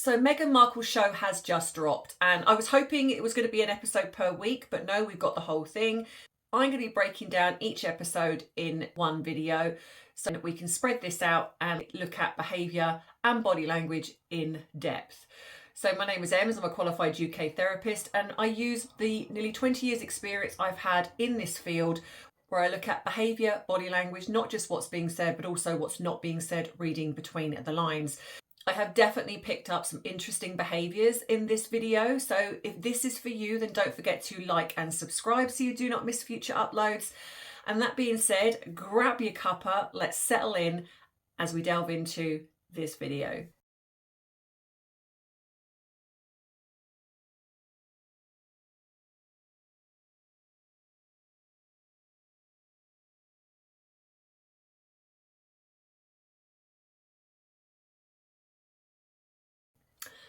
So Meghan Markle's show has just dropped, and I was hoping it was going to be an episode per week, but no, we've got the whole thing. I'm going to be breaking down each episode in one video so that we can spread this out and look at behaviour and body language in depth. So my name is Ems, I'm a qualified UK therapist, and I use the nearly 20 years experience I've had in this field where I look at behaviour, body language, not just what's being said, but also what's not being said, reading between the lines. I have definitely picked up some interesting behaviours in this video, so if this is for you, then don't forget to like and subscribe so you do not miss future uploads. And that being said, grab your cuppa, let's settle in as we delve into this video.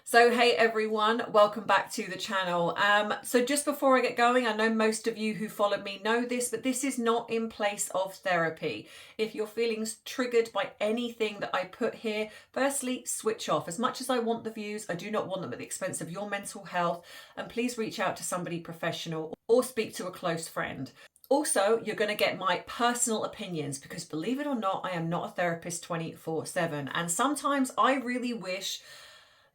So hey everyone, welcome back to the channel. So just before I get going, I know most of you who followed me know this, but this is not in place of therapy. If you're feeling triggered by anything that I put here, firstly, switch off. As much as I want the views, I do not want them at the expense of your mental health, and please reach out to somebody professional or speak to a close friend. Also, you're going to get my personal opinions because, believe it or not, I am not a therapist 24/7, and sometimes I really wish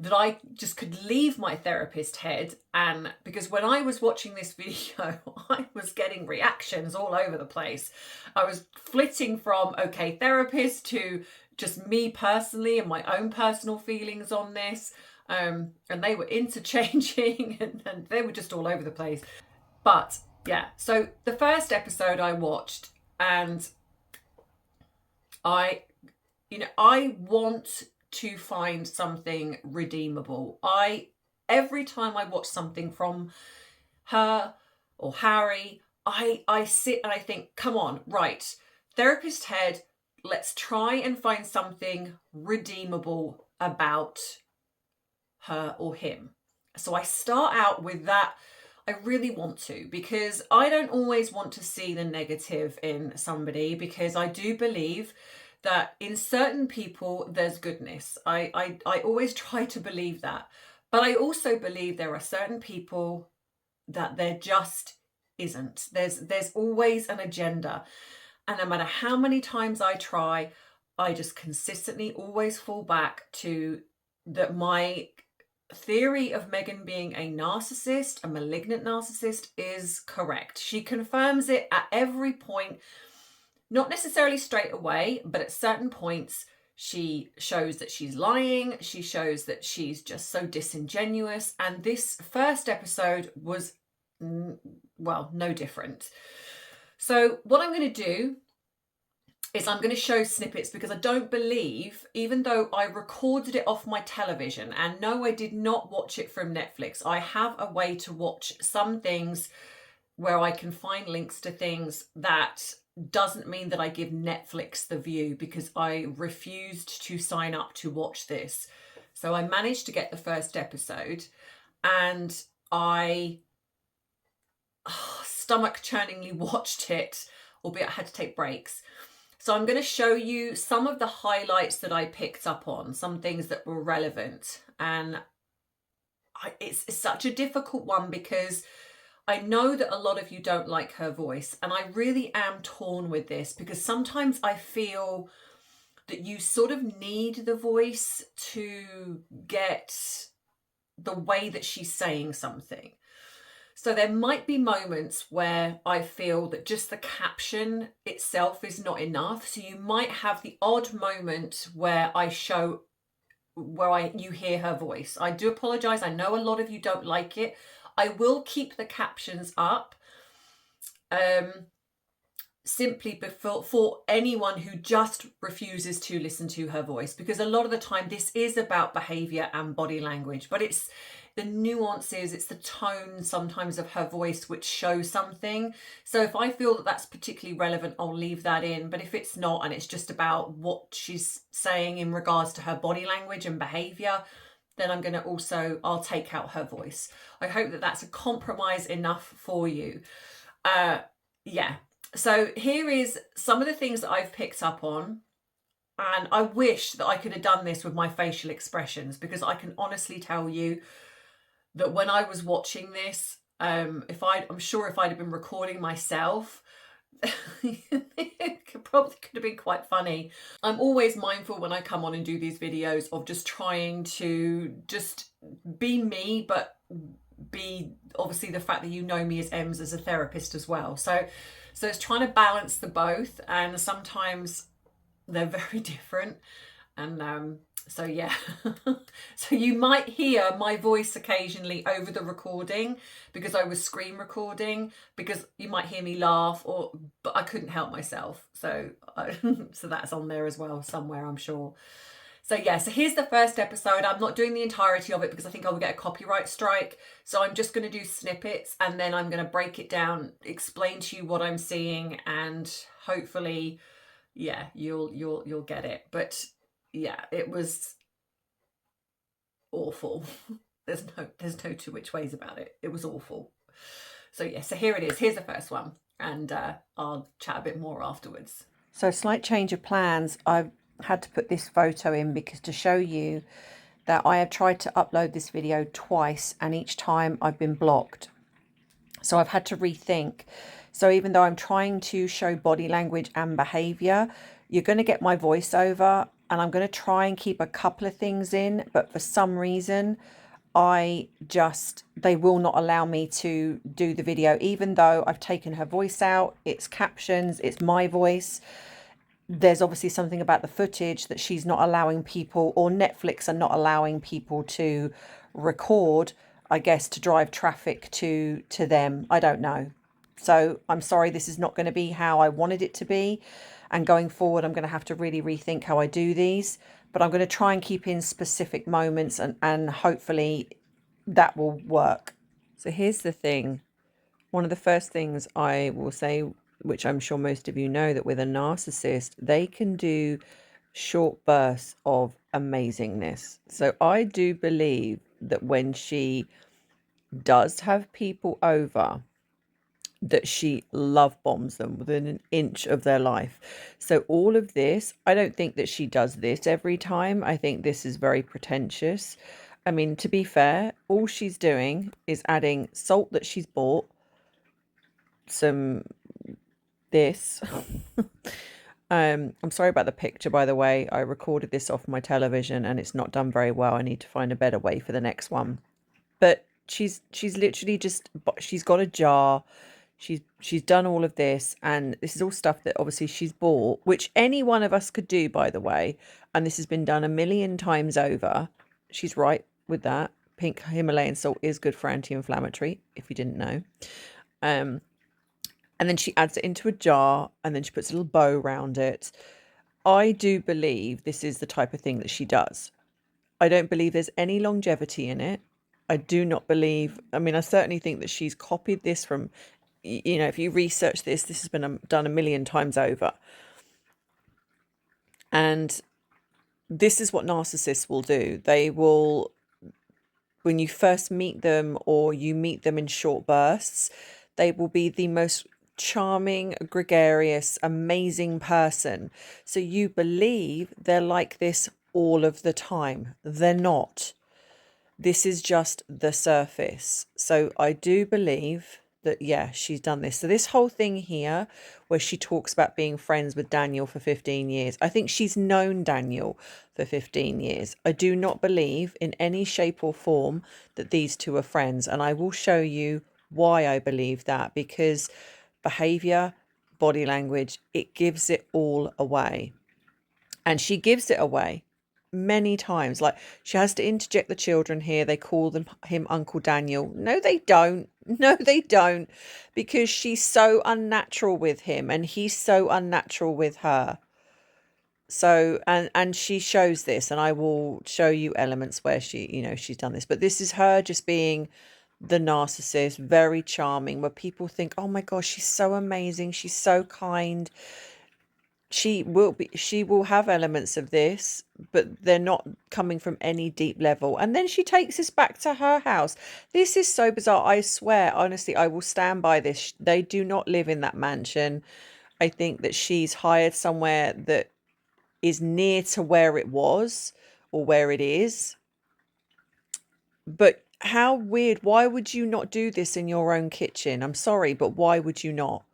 that I just could leave my therapist head, and because when I was watching this video I was getting reactions all over the place. I was flitting from okay therapist to just me personally and my own personal feelings on this, and they were interchanging and they were just all over the place. But yeah, so the first episode I watched, and I want to find something redeemable. Every time I watch something from her or Harry, I sit and I think, come on, right, therapist head, let's try and find something redeemable about her or him. So I start out with that. I really want to, because I don't always want to see the negative in somebody, because I do believe that in certain people there's goodness. I always try to believe that. But I also believe there are certain people that there just isn't. There's always an agenda. And no matter how many times I try, I just consistently always fall back to that my theory of Meghan being a narcissist, a malignant narcissist, is correct. She confirms it at every point. Not necessarily straight away, but at certain points, she shows that she's lying. She shows that she's just so disingenuous. And this first episode was, well, no different. So what I'm going to do is I'm going to show snippets, because I don't believe, even though I recorded it off my television, and no, I did not watch it from Netflix. I have a way to watch some things where I can find links to things. That doesn't mean that I give Netflix the view, because I refused to sign up to watch this. So I managed to get the first episode, and I stomach churningly watched it, albeit I had to take breaks. So I'm going to show you some of the highlights that I picked up on, some things that were relevant. And it's such a difficult one, because I know that a lot of you don't like her voice, and I really am torn with this, because sometimes I feel that you sort of need the voice to get the way that she's saying something. So there might be moments where I feel that just the caption itself is not enough. So you might have the odd moment where you hear her voice. I do apologize. I know a lot of you don't like it. I will keep the captions up, simply for anyone who just refuses to listen to her voice, because a lot of the time this is about behaviour and body language, but it's the nuances, it's the tone sometimes of her voice which shows something. So if I feel that that's particularly relevant, I'll leave that in. But if it's not, and it's just about what she's saying in regards to her body language and behaviour, then I'll take out her voice. I hope that that's a compromise enough for you. Yeah. So here is some of the things that I've picked up on. And I wish that I could have done this with my facial expressions, because I can honestly tell you that when I was watching this, I'm sure if I'd have been recording myself, it probably could have been quite funny. I'm always mindful when I come on and do these videos of just trying to just be me, but be obviously the fact that you know me as Ems as a therapist as well. So it's trying to balance the both, and sometimes they're very different. And so yeah, so you might hear my voice occasionally over the recording because I was screen recording, because you might hear me laugh, but I couldn't help myself. So so that's on there as well somewhere, I'm sure. So yeah, so here's the first episode. I'm not doing the entirety of it because I think I will get a copyright strike. So I'm just going to do snippets, and then I'm going to break it down, explain to you what I'm seeing, and hopefully, yeah, you'll get it. But yeah, it was awful. There's no two which ways about it. It was awful. So yeah, so here it is. Here's the first one, and I'll chat a bit more afterwards. So slight change of plans. I've had to put this photo in because to show you that I have tried to upload this video twice, and each time I've been blocked. So I've had to rethink. So even though I'm trying to show body language and behaviour, you're going to get my voiceover, and I'm going to try and keep a couple of things in, but for some reason they will not allow me to do the video, even though I've taken her voice out. It's captions, it's my voice. There's obviously something about the footage that she's not allowing people, or Netflix are not allowing people to record, I guess, to drive traffic to them. I don't know. So I'm sorry, this is not going to be how I wanted it to be. And going forward, I'm going to have to really rethink how I do these. But I'm going to try and keep in specific moments, and hopefully that will work. So here's the thing. One of the first things I will say, which I'm sure most of you know, that with a narcissist, they can do short bursts of amazingness. So I do believe that when she does have people over, that she love bombs them within an inch of their life. So all of this, I don't think that she does this every time. I think this is very pretentious. I mean, to be fair, all she's doing is adding salt that she's bought, some this. I'm sorry about the picture, by the way. I recorded this off my television and it's not done very well. I need to find a better way for the next one. But she's literally just, she's got a jar. She's done all of this, and this is all stuff that obviously she's bought, which any one of us could do, by the way. And this has been done a million times over. She's right with that. Pink Himalayan salt is good for anti-inflammatory, if you didn't know. And then she adds it into a jar, and then she puts a little bow around it. I do believe this is the type of thing that she does. I don't believe there's any longevity in it. I do not believe, I mean, I certainly think that she's copied this from, you know, if you research this has been done a million times over. And this is what narcissists will do. They will, when you first meet them or you meet them in short bursts, they will be the most charming, gregarious, amazing person. So you believe they're like this all of the time. They're not. This is just the surface. So I do believe that, yeah, she's done this. So this whole thing here where she talks about being friends with Daniel for 15 years, I think she's known Daniel for 15 years. I do not believe in any shape or form that these two are friends. And I will show you why I believe that, because behavior, body language, it gives it all away. And she gives it away many times. Like, she has to interject the children here. They call him Uncle Daniel. No, they don't. No, they don't. Because she's so unnatural with him and he's so unnatural with her. So, and she shows this, and I will show you elements where she, you know, she's done this. But this is her just being the narcissist, very charming, where people think, oh my gosh, she's so amazing. She's so kind. She will have elements of this, but they're not coming from any deep level. And then she takes us back to her house. This is so bizarre. I swear, honestly, I will stand by this. They do not live in that mansion. I think that she's hired somewhere that is near to where it was or where it is. But how weird. Why would you not do this in your own kitchen? I'm sorry, but why would you not?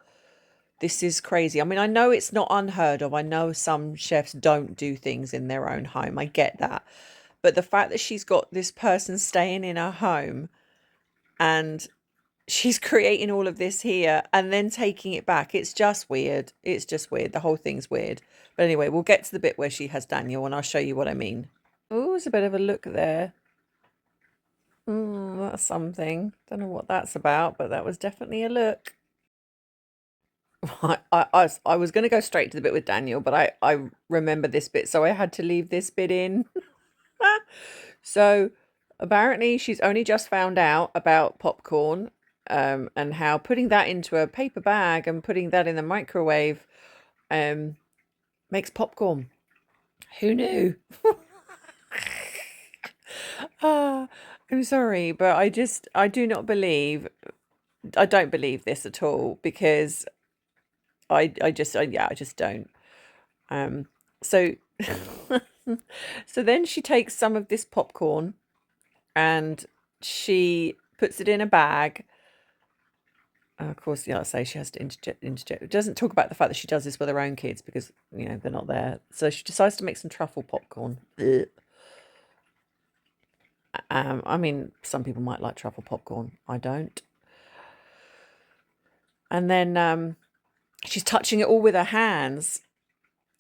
This is crazy. I mean, I know it's not unheard of. I know some chefs don't do things in their own home. I get that. But the fact that she's got this person staying in her home and she's creating all of this here and then taking it back, it's just weird. It's just weird. The whole thing's weird. But anyway, we'll get to the bit where she has Daniel and I'll show you what I mean. Oh, it's a bit of a look there. That's something. Don't know what that's about, but that was definitely a look. I was going to go straight to the bit with Daniel, but I remember this bit, so I had to leave this bit in. So apparently she's only just found out about popcorn, and how putting that into a paper bag and putting that in the microwave makes popcorn. Who knew? I'm sorry, but I don't believe this at all, because I just don't. So so then she takes some of this popcorn and she puts it in a bag. Of course, like I say, she has to interject. It doesn't talk about the fact that she does this with her own kids because, they're not there. So she decides to make some truffle popcorn. Ugh. I mean, some people might like truffle popcorn. I don't. And then she's touching it all with her hands.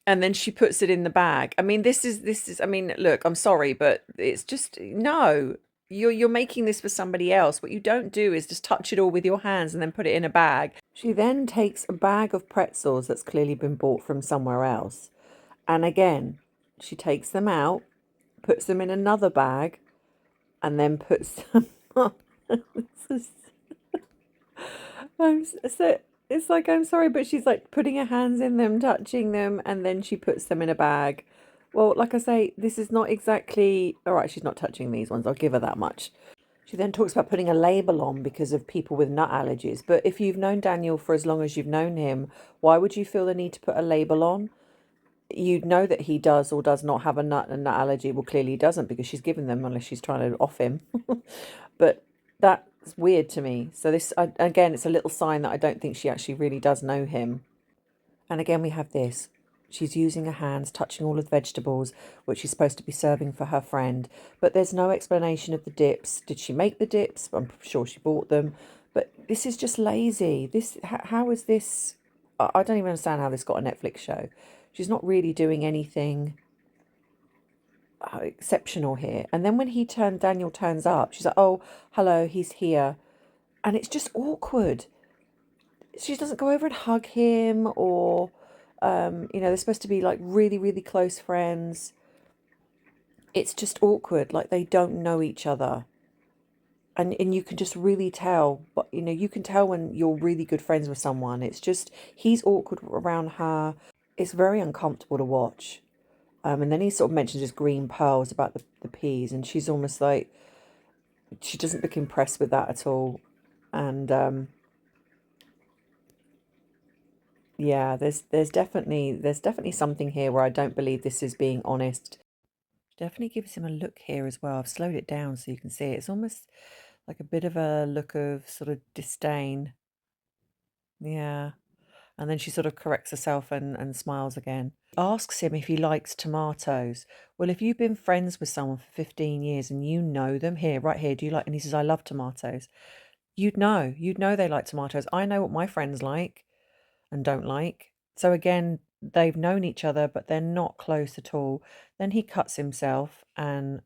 And then she puts it in the bag. I mean, this is, I mean, look, I'm sorry, but it's just, no. You're making this for somebody else. What you don't do is just touch it all with your hands and then put it in a bag. She then takes a bag of pretzels that's clearly been bought from somewhere else. And again, she takes them out, puts them in another bag, and then puts them on. It's like, I'm sorry, but she's like putting her hands in them, touching them, and then she puts them in a bag. Well, like I say, this is not exactly... All right, she's not touching these ones. I'll give her that much. She then talks about putting a label on because of people with nut allergies. But if you've known Daniel for as long as you've known him, why would you feel the need to put a label on? You'd know that he does or does not have a nut allergy. Well, clearly he doesn't, because she's given them, unless she's trying to off him. But that's weird to me. So this, again, it's a little sign that I don't think she actually really does know him. And again, we have this. She's using her hands, touching all of the vegetables, which she's supposed to be serving for her friend. But there's no explanation of the dips. Did she make the dips? I'm sure she bought them. But this is just lazy. How is this? I don't even understand how this got a Netflix show. She's not really doing anything exceptional here. And then when Daniel turns up, she's like, oh, hello, he's here. And it's just awkward. She doesn't go over and hug him, or they're supposed to be like really, really close friends. It's just awkward, like they don't know each other. And you can just really tell, but you can tell when you're really good friends with someone. It's just, he's awkward around her. It's very uncomfortable to watch. And then he sort of mentions his green pearls about the peas, and she's almost like, she doesn't look impressed with that at all. And yeah, there's definitely something here where I don't believe this is being honest. Definitely gives him a look here as well. I've slowed it down so you can see it. It's almost like a bit of a look of sort of disdain. Yeah. And then she sort of corrects herself and smiles again. Asks him if he likes tomatoes. Well, if you've been friends with someone for 15 years and you know them, right here, do you like... And he says, I love tomatoes. You'd know they like tomatoes. I know what my friends like and don't like. So again, they've known each other, but they're not close at all. Then he cuts himself, and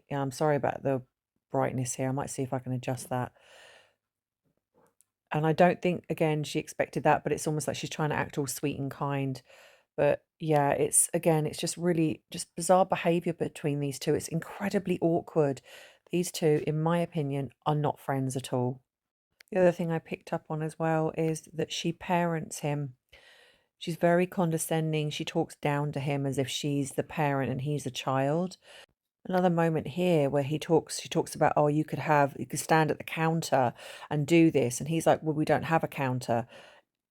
I'm sorry about the brightness here. I might see if I can adjust that. And I don't think, again, she expected that, but it's almost like she's trying to act all sweet and kind. But yeah, it's just really just bizarre behavior between these two. It's incredibly awkward. These two, in my opinion, are not friends at all. The other thing I picked up on as well is that she parents him. She's very condescending. She talks down to him as if she's the parent and he's a child. Another moment here where she talks about, oh, you could stand at the counter and do this. And he's like, well, we don't have a counter.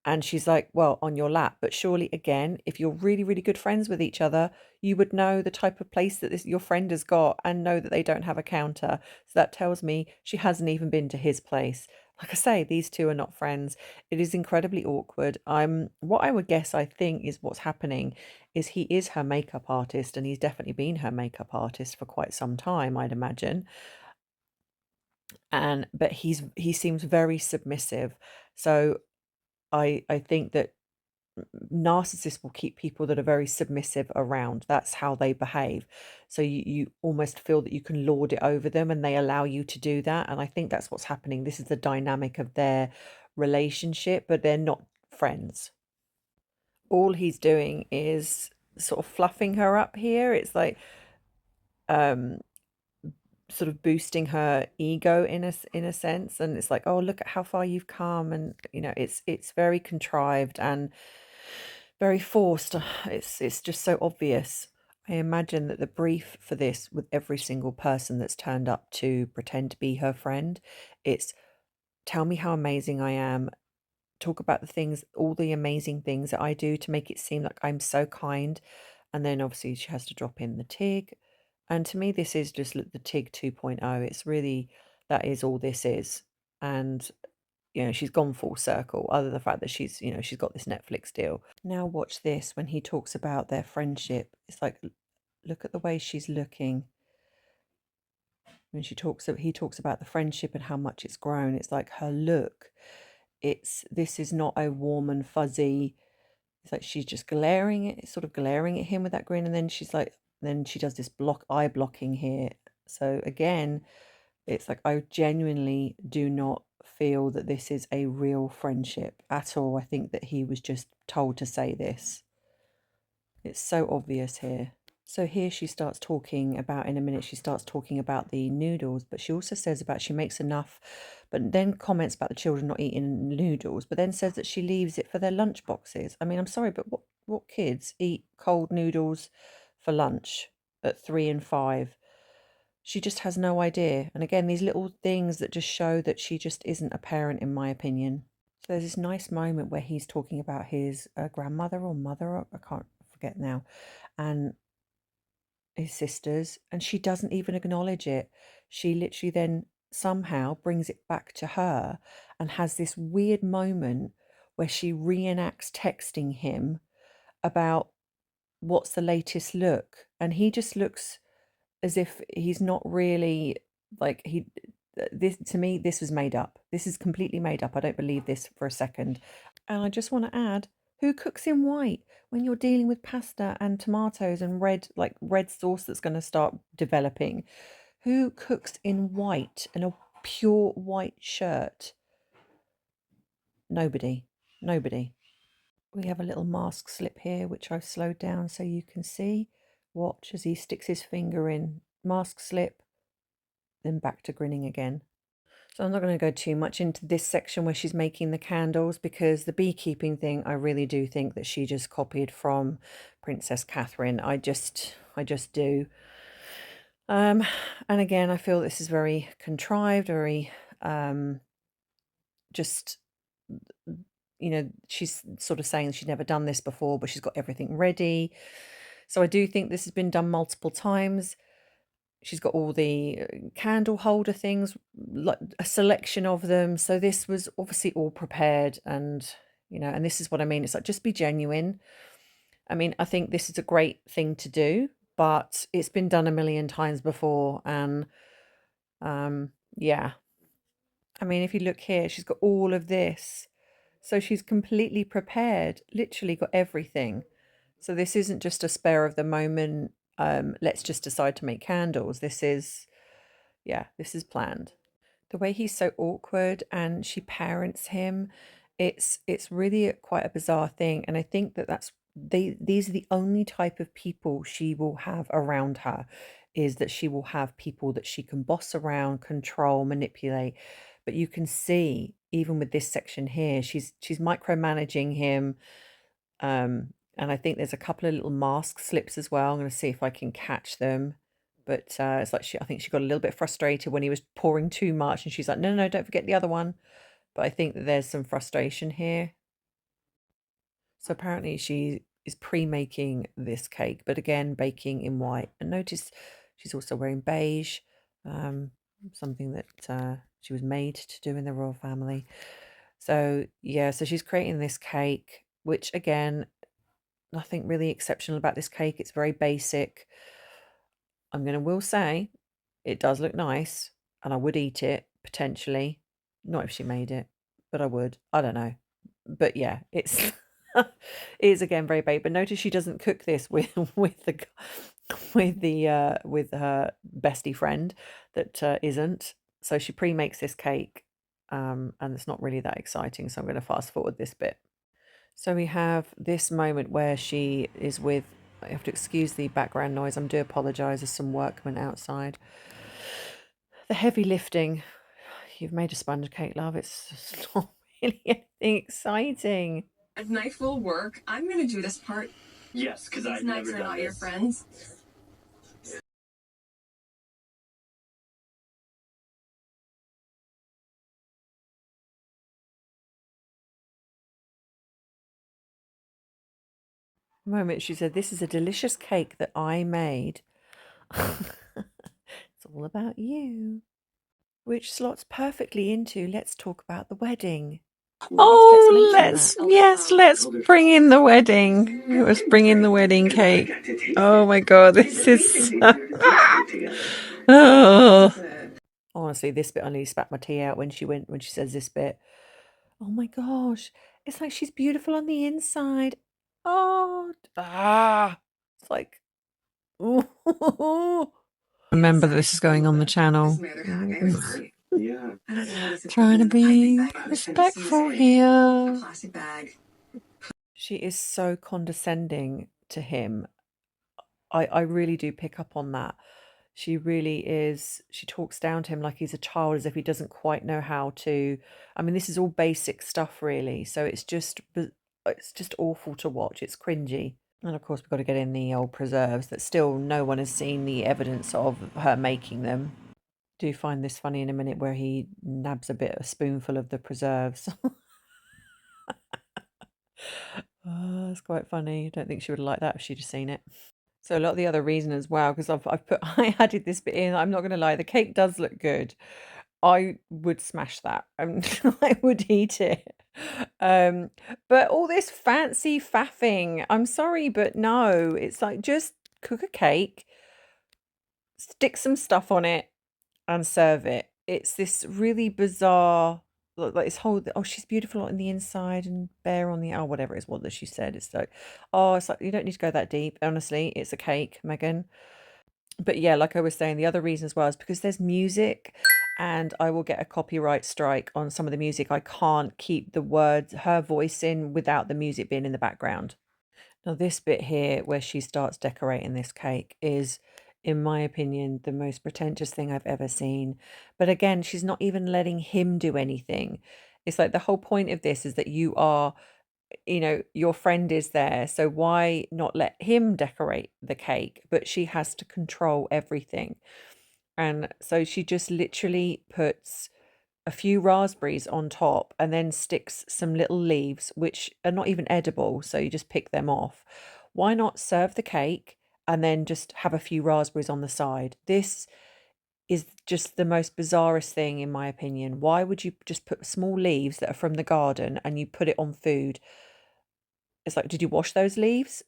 And she's like, well, on your lap. But surely, again, if you're really, really good friends with each other, you would know the type of place that your friend has got and know that they don't have a counter. So that tells me she hasn't even been to his place. Like I say, these two are not friends. It is incredibly awkward. What I would guess, I think, is what's happening is he is her makeup artist, and he's definitely been her makeup artist for quite some time, I'd imagine. But he seems very submissive. So I think that narcissists will keep people that are very submissive around. That's how they behave. So you almost feel that you can lord it over them, and they allow you to do that. And I think that's what's happening. This is the dynamic of their relationship, but they're not friends. All he's doing is sort of fluffing her up here. It's like um sort of boosting her ego in a sense, and it's like, oh, look at how far you've come, and it's very contrived and very forced. It's just so obvious. I imagine that the brief for this, with every single person that's turned up to pretend to be her friend, it's tell me how amazing I am, talk about the things, all the amazing things that I do to make it seem like I'm so kind. And then obviously she has to drop in the TIG. And to me, this is just the TIG 2.0. It's really, that is all this is. And she's gone full circle, other than the fact that she's got this Netflix deal. Now watch this when he talks about their friendship. It's like, look at the way she's looking. When he talks about the friendship and how much it's grown. It's like her look. This is not a warm and fuzzy. It's like she's just sort of glaring at him with that grin, and then then she does this eye blocking here. So again, it's like I genuinely do not feel that this is a real friendship at all. I think that he was just told to say this. It's so obvious here. So here she starts talking about, in a minute, she starts talking about the noodles, but she also says about she makes enough, but then comments about the children not eating noodles, but then says that she leaves it for their lunch boxes. I mean, I'm sorry, but what kids eat cold noodles for lunch at 3 and 5? She just has no idea. And again, these little things that just show that she just isn't a parent, in my opinion. So there's this nice moment where he's talking about his grandmother or mother, I can't forget now, and his sisters, and she doesn't even acknowledge it. She literally then somehow brings it back to her and has this weird moment where she reenacts texting him about what's the latest look, and he just looks as if he's not really like he this to me this was made up. This is completely made up. I don't believe this for a second. And I just want to add, who cooks in white when you're dealing with pasta and tomatoes and red sauce that's going to start developing? Who cooks in white and a pure white shirt? Nobody. Nobody. We have a little mask slip here, which I've slowed down so you can see. Watch as he sticks his finger in. Mask slip, then back to grinning again. So I'm not going to go too much into this section where she's making the candles, because the beekeeping thing, I really do think that she just copied from Princess Catherine. I just do. And again, I feel this is very contrived, very just, she's sort of saying she's never done this before, but she's got everything ready. So I do think this has been done multiple times. She's got all the candle holder things, like a selection of them. So this was obviously all prepared, and and this is what I mean. It's like, just be genuine. I mean, I think this is a great thing to do, but it's been done a million times before, and yeah. I mean, if you look here, she's got all of this. So she's completely prepared, literally got everything. So this isn't just a spare of the moment, let's just decide to make candles. This is planned. The way he's so awkward and she parents him, it's really quite a bizarre thing. And I think these are the only type of people she will have around her, is that she will have people that she can boss around, control, manipulate. But you can see, even with this section here, she's micromanaging him. And I think there's a couple of little mask slips as well. I'm going to see if I can catch them. But it's like I think she got a little bit frustrated when he was pouring too much, and she's like, no, no, don't forget the other one. But I think that there's some frustration here. So apparently she is pre-making this cake, but again, baking in white. And notice she's also wearing beige, something that she was made to do in the royal family. So yeah, so she's creating this cake, which again, nothing really exceptional about this cake. It's very basic. Will say it does look nice, and I would eat it potentially. Not if she made it, but I would. I don't know. But yeah, it's it is again very bait. But notice she doesn't cook this with with her bestie friend that isn't. So she pre-makes this cake, and it's not really that exciting. So I'm going to fast forward this bit. So we have this moment where she is with. I have to excuse the background noise. I do apologise. There's some workmen outside. The heavy lifting. You've made a sponge cake, love. It's just not really anything exciting. A knife will work. I'm gonna do this part. Yes, because These I've knives never are done not this. your friends. Moment she said, "This is a delicious cake that I made." It's all about you. Which slots perfectly into let's talk about the wedding. Oh, Let's bring in the wedding. Let's bring in the wedding cake. Oh my god, this is oh. Honestly, this bit I nearly spat my tea out when she says this bit. Oh my gosh. It's like she's beautiful on the inside. Oh, it's like remember that this is going on the channel. Yeah. Trying to be respectful here. Plastic bag. She is so condescending to him. I really do pick up on that. She really is. She talks down to him like he's a child, as if he doesn't quite know how to. I mean, this is all basic stuff, really. So it's just awful to watch. It's cringy. And of course, we've got to get in the old preserves that still no one has seen the evidence of her making them. Do find this funny in a minute where he nabs a spoonful of the preserves. Oh, that's quite funny. I don't think she would like that if she'd have seen it. So a lot of the other reason as well, because I've put I added this bit in. I'm not going to lie, the cake does look good. I would smash that. I would eat it. But all this fancy faffing, I'm sorry, but no. It's like just cook a cake, stick some stuff on it, and serve it. It's this really bizarre, like this whole, oh, she's beautiful on the inside and bare on the, oh, whatever it is, what that she said. It's like, oh, it's like, you don't need to go that deep. Honestly, it's a cake, Megan. But yeah, like I was saying, the other reason as well is because there's music and I will get a copyright strike on some of the music. I can't keep the words, her voice in without the music being in the background. Now, this bit here where she starts decorating this cake is, in my opinion, the most pretentious thing I've ever seen. But again, she's not even letting him do anything. It's like the whole point of this is that you are, your friend is there. So why not let him decorate the cake? But she has to control everything. And so she just literally puts a few raspberries on top and then sticks some little leaves which are not even edible, so you just pick them off. Why not serve the cake and then just have a few raspberries on the side? This is just the most bizarrest thing in my opinion. Why would you just put small leaves that are from the garden and you put it on food? It's like, did you wash those leaves?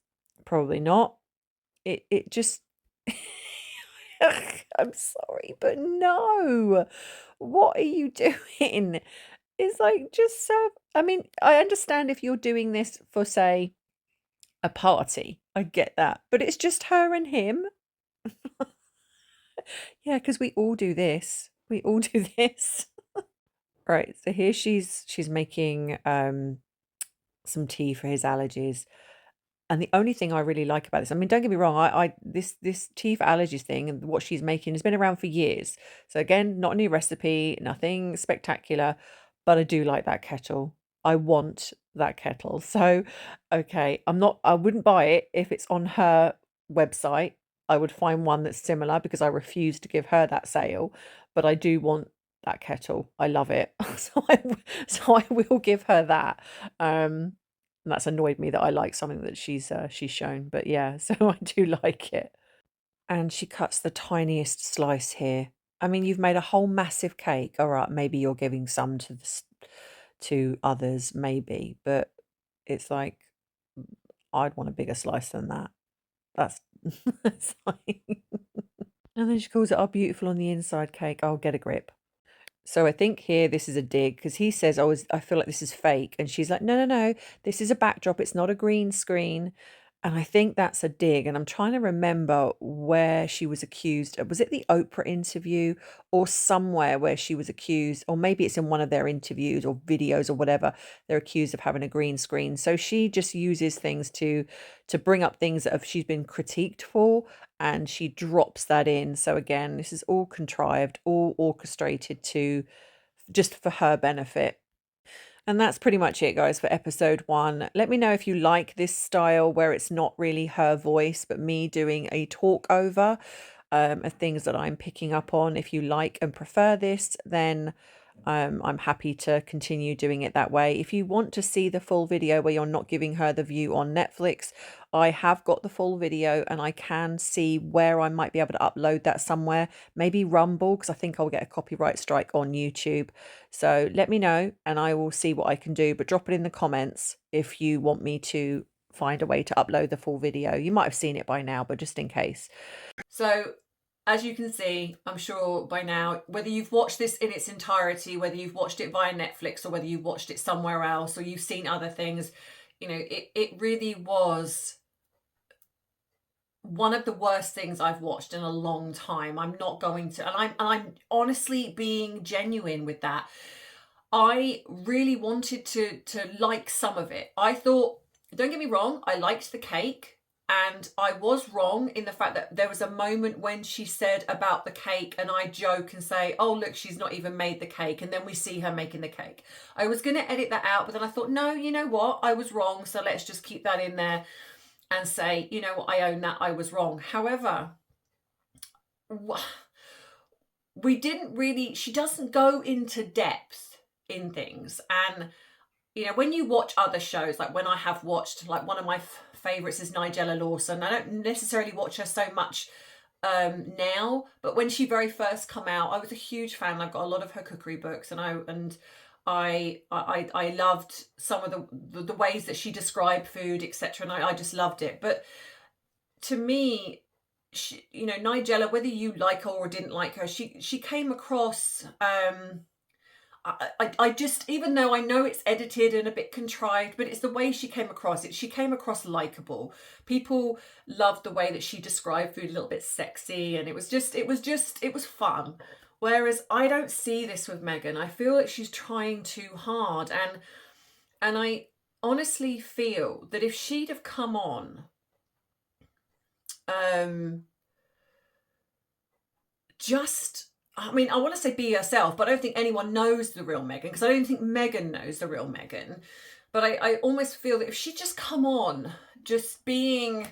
Probably not. It just I'm sorry, but no. What are you doing? It's like, just serve. I mean, I understand if you're doing this for, say, a party. I get that. But it's just her and him. Yeah, because we all do this. We all do this. Right. So here she's making some tea for his allergies. And the only thing I really like about this, I mean, don't get me wrong, this tea for allergies thing and what she's making has been around for years. So again, not a new recipe, nothing spectacular, but I do like that kettle. I want that kettle. So, okay, I wouldn't buy it if it's on her website. I would find one that's similar because I refuse to give her that sale, but I do want that kettle. I love it. So I will give her that. And that's annoyed me that I like something that she's shown. But yeah, so I do like it. And she cuts the tiniest slice here. I mean, you've made a whole massive cake. All right, maybe you're giving some to others, maybe, but it's like I'd want a bigger slice than that. That's that's like and then she calls it, "Oh, beautiful on the inside cake." Oh, get a grip. So I think here this is a dig because he says, "Oh, I feel like this is fake," and she's like, "No, no, no, this is a backdrop. It's not a green screen." And I think that's a dig. And I'm trying to remember where she was accused. Was it the Oprah interview or somewhere where she was accused, or maybe it's in one of their interviews or videos or whatever. They're accused of having a green screen. So she just uses things to bring up things that she's been critiqued for, and she drops that in. So again, this is all contrived, all orchestrated to just for her benefit. And that's pretty much it, guys, for episode 1. Let me know if you like this style where it's not really her voice, but me doing a talk over of things that I'm picking up on. If you like and prefer this, then I'm happy to continue doing it that way. If you want to see the full video where you're not giving her the view on Netflix, I have got the full video and I can see where I might be able to upload that somewhere. Maybe Rumble, because I think I'll get a copyright strike on YouTube. So let me know and I will see what I can do. But drop it in the comments if you want me to find a way to upload the full video. You might have seen it by now, but just in case. So as you can see, I'm sure by now, whether you've watched this in its entirety, whether you've watched it via Netflix or whether you've watched it somewhere else or you've seen other things, you know, it really was one of the worst things I've watched in a long time. I'm not going to, and I'm honestly being genuine with that. I really wanted to like some of it. I thought, don't get me wrong, I liked the cake. And I was wrong in the fact that there was a moment when she said about the cake and I joke and say, oh, look, she's not even made the cake. And then we see her making the cake. I was going to edit that out, but then I thought, no, you know what? I was wrong. So let's just keep that in there and say, you know what? I own that. I was wrong. However, we didn't really, she doesn't go into depth in things. And you know, when you watch other shows, like when I have watched, like one of my favorites is Nigella Lawson. I don't necessarily watch her so much now, but when she very first come out, I was a huge fan. I've got a lot of her cookery books, and I loved some of the ways that she described food, etc. And I just loved it. But to me, she, you know, Nigella, whether you like her or didn't like her, she came across. I just, even though I know it's edited and a bit contrived, but it's the way she came across it. She came across likable. People loved the way that she described food, a little bit sexy, and it was fun. Whereas I don't see this with Meghan. I feel like she's trying too hard, and I honestly feel that if she'd have come on, I mean, I want to say be herself, but I don't think anyone knows the real Meghan, because I don't think Meghan knows the real Meghan. But I almost feel that if she'd just come on, just being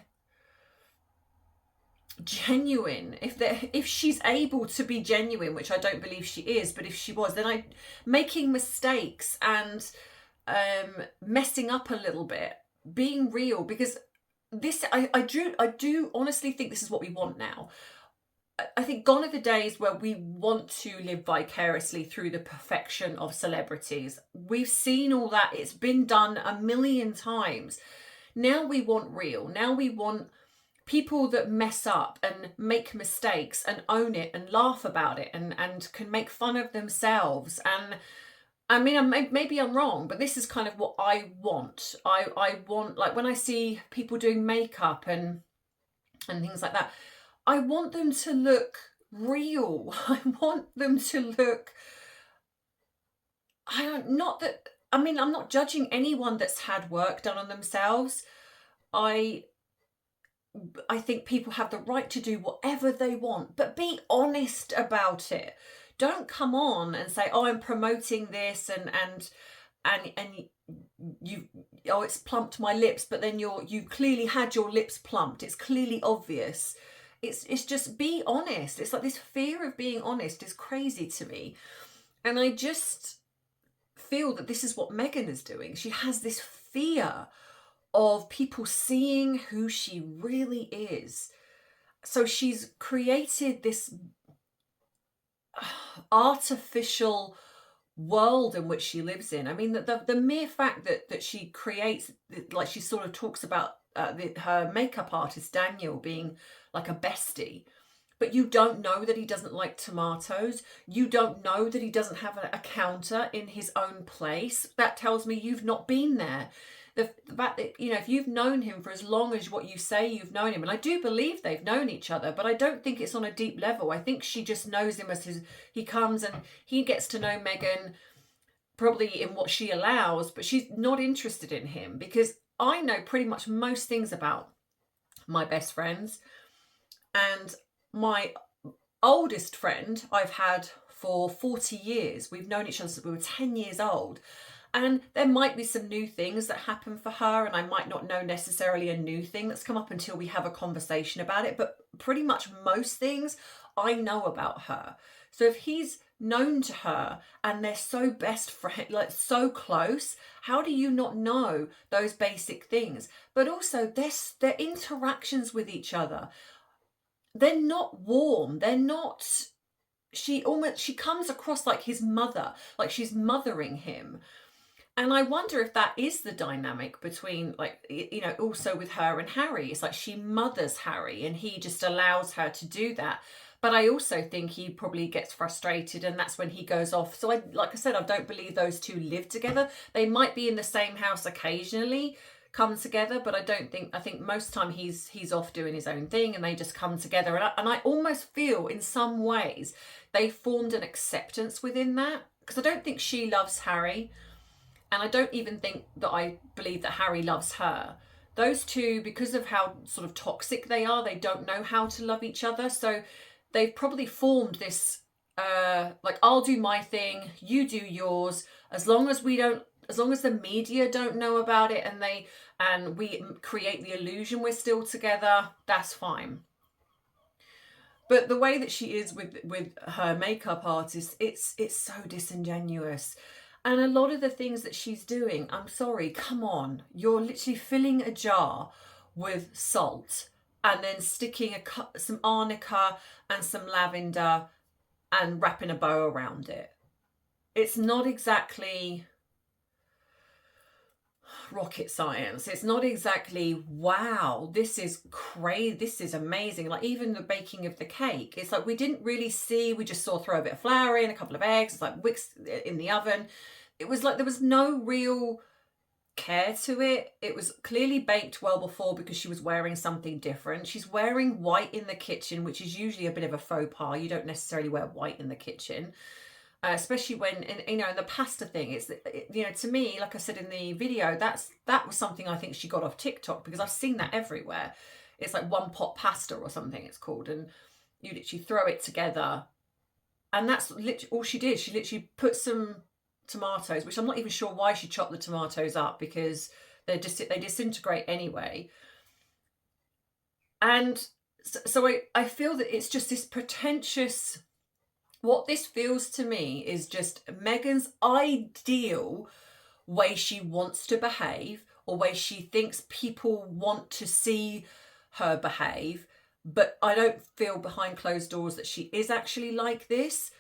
genuine, if she's able to be genuine, which I don't believe she is, but if she was, then making mistakes and messing up a little bit, being real, because this I do honestly think this is what we want now. I think gone are the days where we want to live vicariously through the perfection of celebrities. We've seen all that. It's been done a million times. Now we want real. Now we want people that mess up and make mistakes and own it and laugh about it and can make fun of themselves. And I mean, maybe I'm wrong, but this is kind of what I want. I want, like when I see people doing makeup and things like that, I want them to look real. I want them to look, I'm not judging anyone that's had work done on themselves. I think people have the right to do whatever they want, but be honest about it. Don't come on and say, oh, I'm promoting this and you, oh, it's plumped my lips, but then you clearly had your lips plumped. It's clearly obvious. It's just be honest. It's like this fear of being honest is crazy to me. And I just feel that this is what Meghan is doing. She has this fear of people seeing who she really is. So she's created this artificial world in which she lives in. I mean, the mere fact that she creates, like she sort of talks about her makeup artist Daniel being like a bestie, but you don't know that he doesn't like tomatoes. You don't know that he doesn't have a counter in his own place. That tells me you've not been there. The fact that, you know, if you've known him for as long as what you say you've known him, and I do believe they've known each other, but I don't think it's on a deep level. I think she just knows him as he comes and he gets to know Meghan probably in what she allows, but she's not interested in him, because I know pretty much most things about my best friends. And my oldest friend I've had for 40 years. We've known each other since we were 10 years old. And there might be some new things that happen for her, and I might not know necessarily a new thing that's come up until we have a conversation about it. But pretty much most things I know about her. So if he's known to her and they're so best friend, like so close, how do you not know those basic things? But also their interactions with each other, they're not warm. They're not, she comes across like his mother, like she's mothering him. And I wonder if that is the dynamic between, like, you know, also with her and Harry. It's like she mothers Harry and he just allows her to do that. But I also think he probably gets frustrated and that's when he goes off. So like I said, I don't believe those two live together. They might be in the same house occasionally, come together, but I think most of the time he's off doing his own thing and they just come together. And I almost feel in some ways they formed an acceptance within that, because I don't think she loves Harry. And I don't even think that I believe that Harry loves her. Those two, because of how sort of toxic they are, they don't know how to love each other. So they've probably formed this, like, I'll do my thing, you do yours. As long as the media don't know about it and we create the illusion we're still together, that's fine. But the way that she is with her makeup artist, it's so disingenuous. And a lot of the things that she's doing, I'm sorry, come on. You're literally filling a jar with salt and then sticking some arnica and some lavender and wrapping a bow around it. It's not exactly rocket science. It's not exactly, wow, this is crazy, this is amazing. Like even the baking of the cake, it's like we didn't really see, we just saw throw a bit of flour in, a couple of eggs, it's like wicks in the oven. It was like there was no real care to it. It was clearly baked well before because she was wearing something different. She's wearing white in the kitchen, which is usually a bit of a faux pas. You don't necessarily wear white in the kitchen. Especially when, you know, the pasta thing, you know, to me, like I said in the video, that was something I think she got off TikTok, because I've seen that everywhere. It's like one pot pasta or something it's called, and you literally throw it together, and that's literally all she did. She literally put some tomatoes, which I'm not even sure why she chopped the tomatoes up, because they disintegrate anyway. And so I feel that it's just this pretentious. What this feels to me is just Meghan's ideal way she wants to behave, or way she thinks people want to see her behave. But I don't feel behind closed doors that she is actually like this.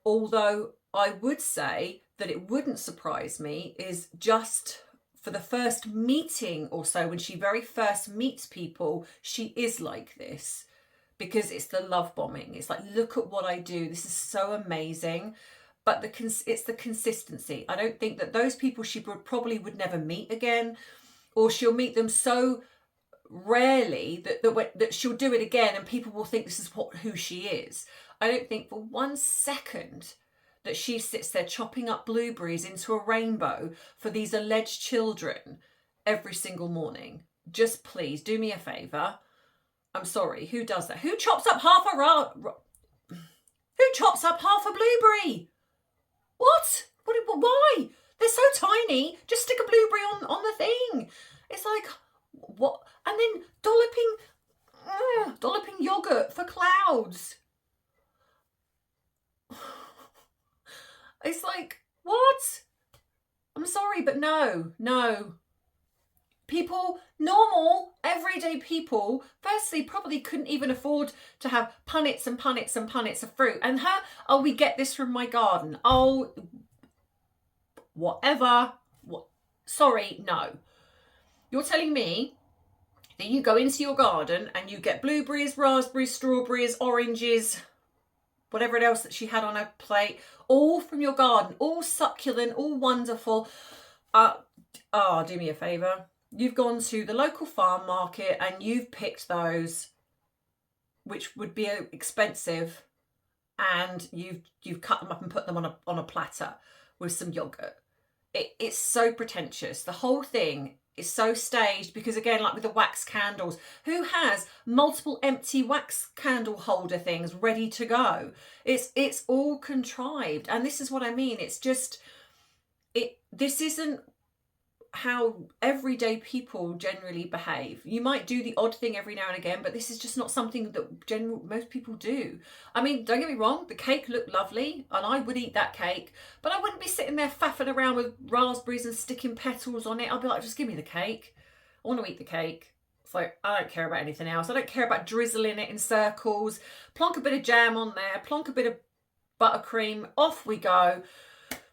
Although I would say that it wouldn't surprise me is just for the first meeting or so, when she very first meets people, she is like this. Because it's the love bombing. It's like, look at what I do. This is so amazing. But it's the consistency. I don't think that those people she probably would never meet again, or she'll meet them so rarely that she'll do it again and people will think this is who she is. I don't think for 1 second that she sits there chopping up blueberries into a rainbow for these alleged children every single morning. Just please do me a favour. I'm sorry, who does that? Who chops up half a blueberry? What? Why? They're so tiny. Just stick a blueberry on the thing. It's like, what? And then dolloping yogurt for clouds. It's like, what? I'm sorry, but no. People, normal, everyday people, firstly, probably couldn't even afford to have punnets and punnets and punnets of fruit. And her, oh, we get this from my garden. Oh, whatever. What? Sorry, no. You're telling me that you go into your garden and you get blueberries, raspberries, strawberries, oranges, whatever else that she had on her plate, all from your garden, all succulent, all wonderful. Do me a favour. You've gone to the local farm market and you've picked those, which would be expensive, and you've cut them up and put them on a platter with some yogurt. It's so pretentious. The whole thing is so staged because, again, like with the wax candles, who has multiple empty wax candle holder things ready to go? It's all contrived, and this is what I mean. It's just this isn't how everyday people generally behave. You might do the odd thing every now and again, but this is just not something that most people do. I mean, don't get me wrong, the cake looked lovely and I would eat that cake, but I wouldn't be sitting there faffing around with raspberries and sticking petals on it. I'll be like, just give me the cake. I want to eat the cake. It's like, I don't care about anything else. I don't care about drizzling it in circles. Plonk a bit of jam on there, plonk a bit of buttercream, off we go.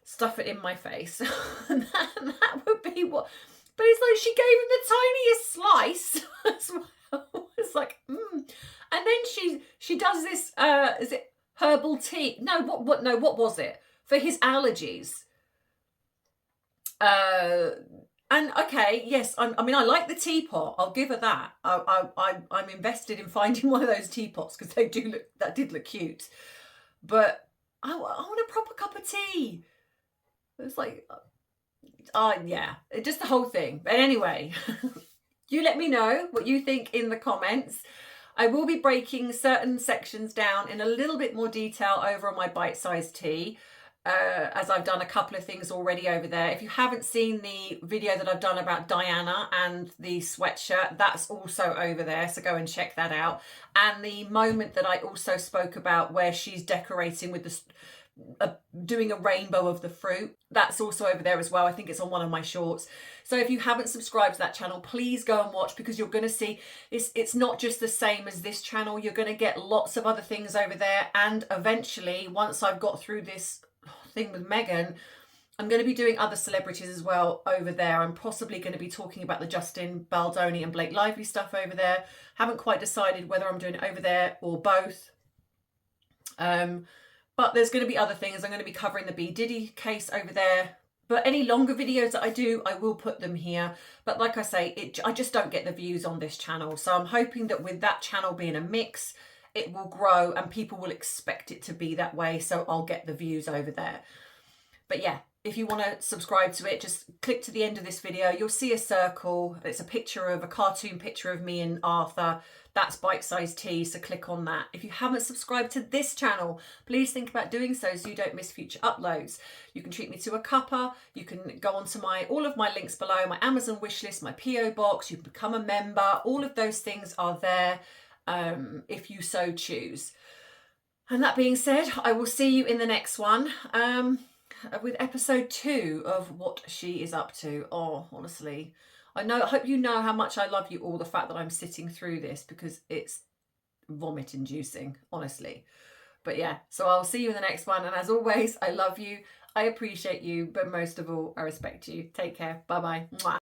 Stuff it in my face. and that would be what. But it's like she gave him the tiniest slice as well. It's like, And then she does this, is it herbal tea? No, what was it? For his allergies. And okay, yes, I mean, I like the teapot. I'll give her that. I'm invested in finding one of those teapots because that did look cute. But I want a proper cup of tea. It's like, yeah, just the whole thing. But anyway, you let me know what you think in the comments. I will be breaking certain sections down in a little bit more detail over on my bite-sized tea, as I've done a couple of things already over there. If you haven't seen the video that I've done about Diana and the sweatshirt, that's also over there, so go and check that out. And the moment that I also spoke about where she's decorating with the doing a rainbow of the fruit, that's also over there as well. I think it's on one of my shorts. So if you haven't subscribed to that channel, please go and watch, because you're going to see it's not just the same as this channel. You're going to get lots of other things over there, and eventually, once I've got through this thing with Meghan, I'm going to be doing other celebrities as well over there. I'm possibly going to be talking about the Justin Baldoni and Blake Lively stuff over there. Haven't quite decided whether I'm doing it over there or both. But there's going to be other things. I'm going to be covering the B. Diddy case over there. But any longer videos that I do, I will put them here. But like I say, I just don't get the views on this channel. So I'm hoping that with that channel being a mix, it will grow and people will expect it to be that way. So I'll get the views over there. But yeah, if you want to subscribe to it, just click to the end of this video. You'll see a circle. It's a cartoon picture of me and Arthur. That's bite-sized tea, so click on that. If you haven't subscribed to this channel, please think about doing so you don't miss future uploads. You can treat me to a cuppa. You can go onto all of my links below, my Amazon wishlist, my PO box. You can become a member. All of those things are there if you so choose. And that being said, I will see you in the next one. With episode 2 of what she is up to. Oh, honestly, I hope you know how much I love you all, the fact that I'm sitting through this, because it's vomit inducing, honestly. But yeah, so I'll see you in the next one. And as always, I love you, I appreciate you, but most of all, I respect you. Take care. Bye-bye.